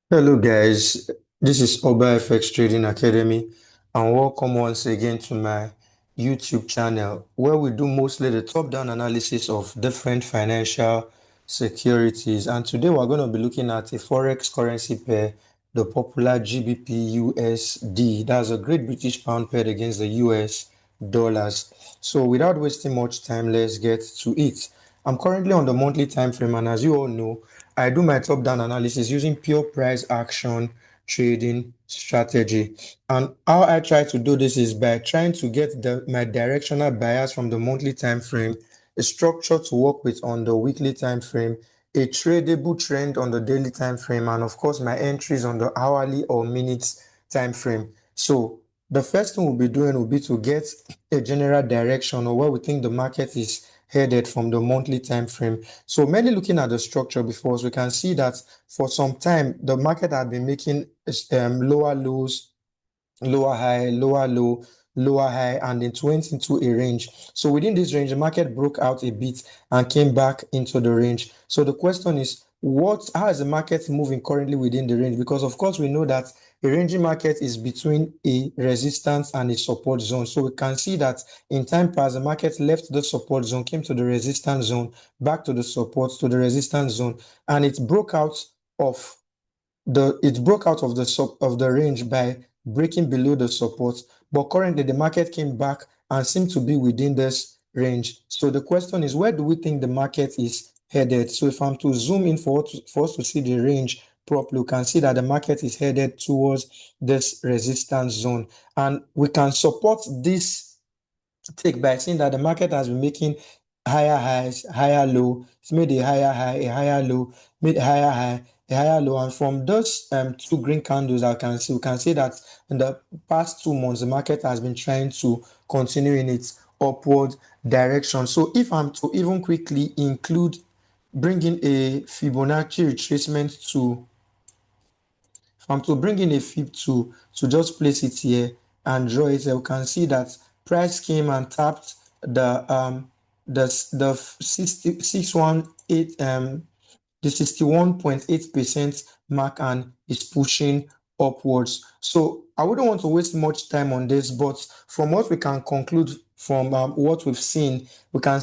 Hello guys, this is Oba FX Trading Academy and welcome once again to my YouTube channel where we do mostly the top-down analysis of different financial securities, and today we're going to be looking at a Forex currency pair, the popular GBPUSD. That's a Great British Pound paired against the US dollars. So without wasting much time, let's get to it. I'm currently on the monthly time frame, and as you all know, I do my top-down analysis using pure price action trading strategy. And how I try to do this is by trying to get my directional bias from the monthly time frame, a structure to work with on the weekly time frame, a tradable trend on the daily time frame, and of course my entries on the hourly or minutes time frame. So the first thing we'll be doing will be to get a general direction or where we think the market is headed from the monthly time frame. So mainly looking at the structure before, so we can see that for some time the market had been making lower lows, lower high, lower low, lower high, and it went into a range. So within this range, the market broke out a bit and came back into the range. So the question is, how is the market moving currently within the range? Because of course we know that a ranging market is between a resistance and a support zone. So we can see that in time past, the market left the support zone, came to the resistance zone, back to the support, to the resistance zone, and it broke out of the range by breaking below the support. But currently the market came back and seemed to be within this range. So the question is, where do we think the market is headed? So if I'm to zoom in for us to see the range properly, we can see that the market is headed towards this resistance zone, and we can support this take by saying that the market has been making higher highs, higher low. It's made a higher high, a higher low, made a higher high, a higher low. And from those two green candles, we can see that in the past 2 months, the market has been trying to continue in its upward direction. So if I'm to even quickly bring in a Fibonacci retracement tool, if I'm to bring in a Fib tool to just place it here and draw it, you can see that price came and tapped the 61.8% mark and is pushing upwards. So I wouldn't want to waste much time on this, but from what we can conclude from what we've seen, we can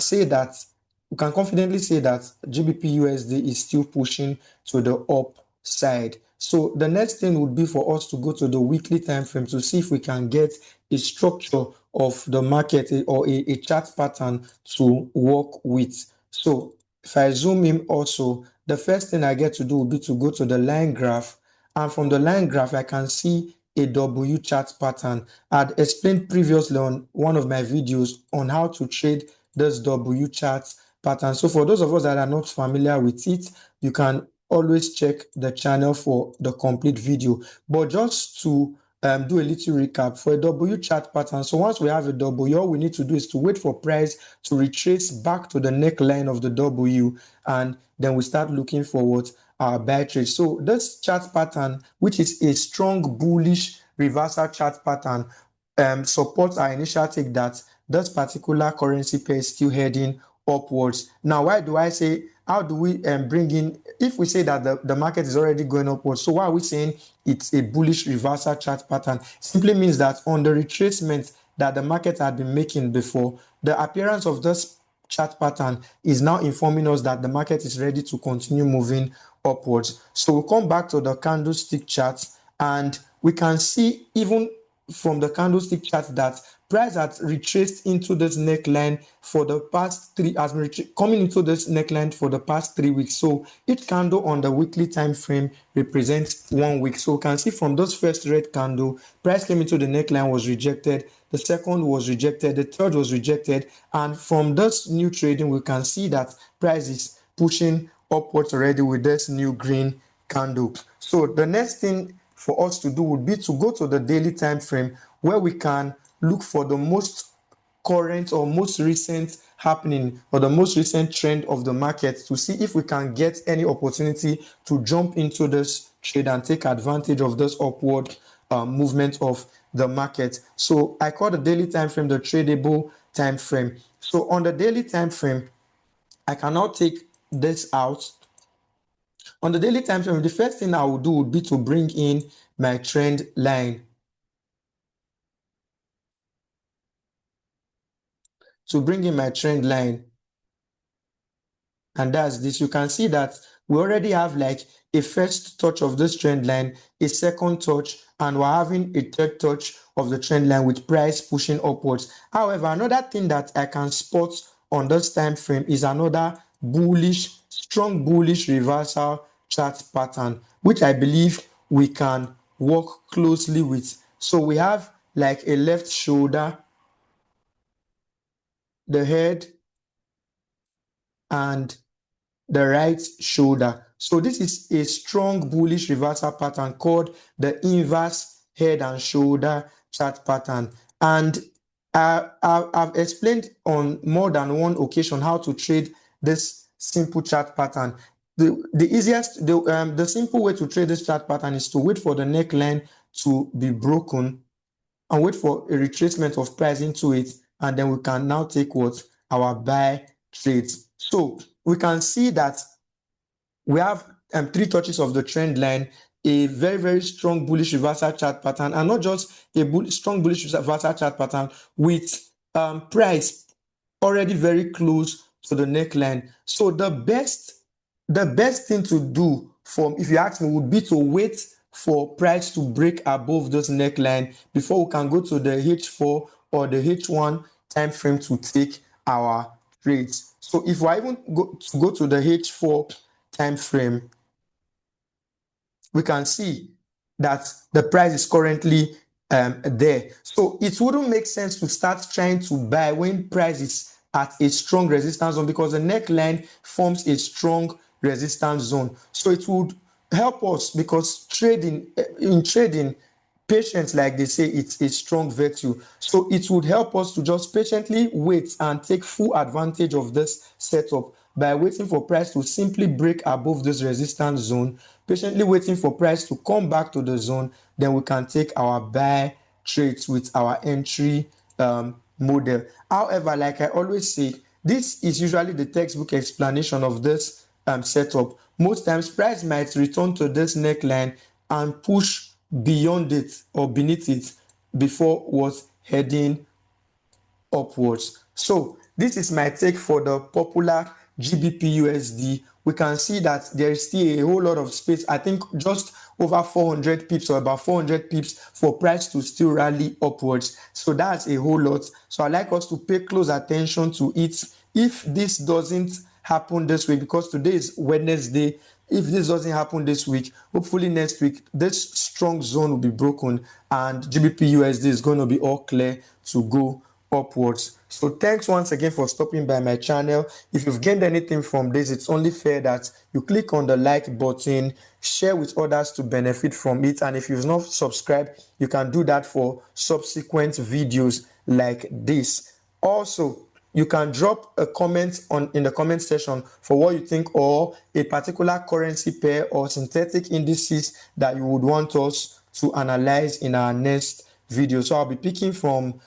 confidently say that GBPUSD is still pushing to the upside. So the next thing would be for us to go to the weekly time frame to see if we can get a structure of the market or a chart pattern to work with. So if I zoom in also, the first thing I get to do will be to go to the line graph, and from the line graph I can see a W chart pattern. I'd explained previously on one of my videos on how to trade this W chart pattern. So for those of us that are not familiar with it, you can always check the channel for the complete video. But just to do a little recap for a W chart pattern. So once we have a W, all we need to do is to wait for price to retrace back to the neckline of the W, and then we start looking for what our buy trade. So this chart pattern, which is a strong bullish reversal chart pattern, supports our initial take that this particular currency pair is still heading upwards. Now, why do I say, how do we bring in, if we say that the market is already going upwards, so why are we saying it's a bullish reversal chart pattern? Simply means that on the retracement that the market had been making before, the appearance of this chart pattern is now informing us that the market is ready to continue moving upwards. So we'll come back to the candlestick chart, and we can see even from the candlestick chart that price has retraced into this neckline for the past coming into this neckline for the past 3 weeks. So each candle on the weekly time frame represents 1 week. So we can see from those first red candle, price came into the neckline, was rejected, the second was rejected, the third was rejected, and from this new trading we can see that price is pushing upwards already with this new green candle. So the next thing for us to do would be to go to the daily time frame, where we can look for the most current or most recent happening or the most recent trend of the market to see if we can get any opportunity to jump into this trade and take advantage of this upward movement of the market. So I call the daily time frame the tradable time frame. So on the daily time frame, I can now take this out On the daily time frame, the first thing I would do would be to bring in my trend line. And that's this. You can see that we already have like a first touch of this trend line, a second touch, and we're having a third touch of the trend line with price pushing upwards. However, another thing that I can spot on this time frame is another bullish, strong bullish reversal chart pattern, which I believe we can work closely with. So we have like a left shoulder, the head, and the right shoulder. So this is a strong bullish reversal pattern called the inverse head and shoulder chart pattern. And I've explained on more than one occasion how to trade this simple chart pattern. The simple way to trade this chart pattern is to wait for the neckline to be broken and wait for a retracement of price into it, and then we can now take what our buy trades. So we can see that we have three touches of the trend line, a very, very strong bullish reversal chart pattern, and not just a strong bullish reversal chart pattern with price already very close to the neckline. So the best thing to do, if you ask me, would be to wait for price to break above this neckline before we can go to the H4 or the H1 time frame to take our trades. So if we even go to the H4 time frame, we can see that the price is currently there. So it wouldn't make sense to start trying to buy when price is at a strong resistance zone, because the neckline forms a strong resistance zone. So it would help us, because in trading, patience, like they say, it's a strong virtue. So it would help us to just patiently wait and take full advantage of this setup by waiting for price to simply break above this resistance zone, patiently waiting for price to come back to the zone. Then we can take our buy trades with our entry model. However, like I always say, this is usually the textbook explanation of this setup. Most times price might return to this neckline and push beyond it or beneath it before was heading upwards. So this is my take for the popular GBPUSD. We can see that there is still a whole lot of space. I think just over 400 pips or about 400 pips for price to still rally upwards. So that's a whole lot. So I'd like us to pay close attention to it. If this doesn't happen this week, because today is Wednesday, if this doesn't happen this week, hopefully next week, this strong zone will be broken and GBPUSD is going to be all clear to go upwards. So thanks once again for stopping by my channel. If you've gained anything from this, it's only fair that you click on the like button, share with others to benefit from it, and if you've not subscribed, you can do that for subsequent videos like this. Also, you can drop a comment in the comment section for what you think, or a particular currency pair or synthetic indices that you would want us to analyze in our next video. So I'll be picking from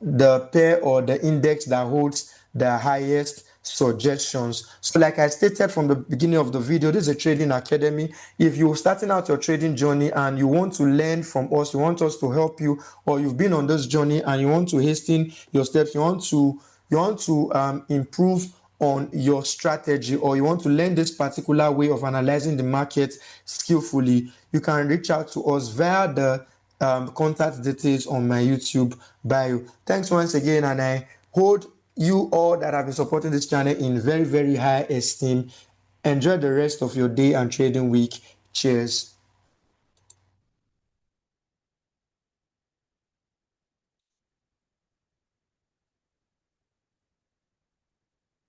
the pair or the index that holds the highest suggestions. So like I stated from the beginning of the video, this is a trading academy. If you're starting out your trading journey and you want to learn from us, you want us to help you, or you've been on this journey and you want to hasten your steps, you want to improve on your strategy, or you want to learn this particular way of analyzing the market skillfully, you can reach out to us via the contact details on my YouTube bio. Thanks once again, and I hold you all that have been supporting this channel in very, very high esteem. Enjoy the rest of your day and trading week. Cheers.